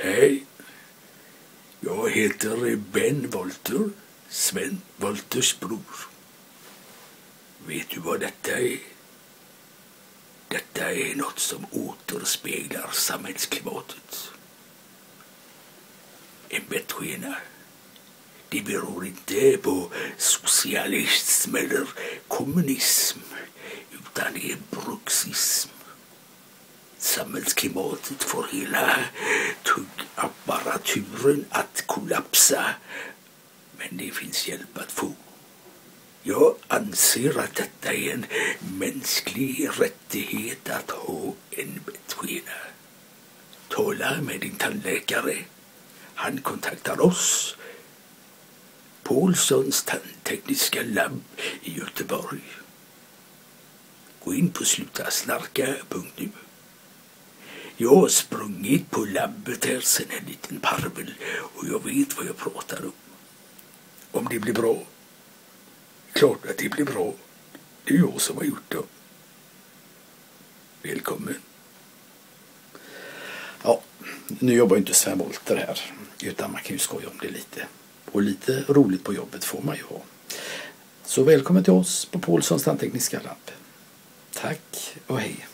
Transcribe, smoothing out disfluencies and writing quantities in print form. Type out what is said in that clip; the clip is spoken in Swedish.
Hej, jag heter Ben Wolter, Sven Wolters bror. Vet du vad detta är? Detta är något som återspeglar samhällsklimatet. En bettskena. Det beror inte på socialism eller kommunism, utan det är bruxism. Samhällsklimatet får hela tuggapparaturen att kollapsa, men det finns hjälp att få. Jag anser att detta är en mänsklig rättighet att ha en bettskena. Tala med din tandläkare. Han kontaktar oss. Paulssons tandtekniska labb i Göteborg. Gå in på slutasnarka.nu. Jag har sprungit på labbet här sen en liten parvel och jag vet vad jag pratar om. Om det blir bra. Klart att det blir bra. Det är jag som har gjort det. Välkommen. Ja, nu jobbar ju inte Sven Wolter här, utan man kan ju skoja om det lite. Och lite roligt på jobbet får man ju ha. Så välkommen till oss på Paulssons tandtekniska labb. Tack och hej.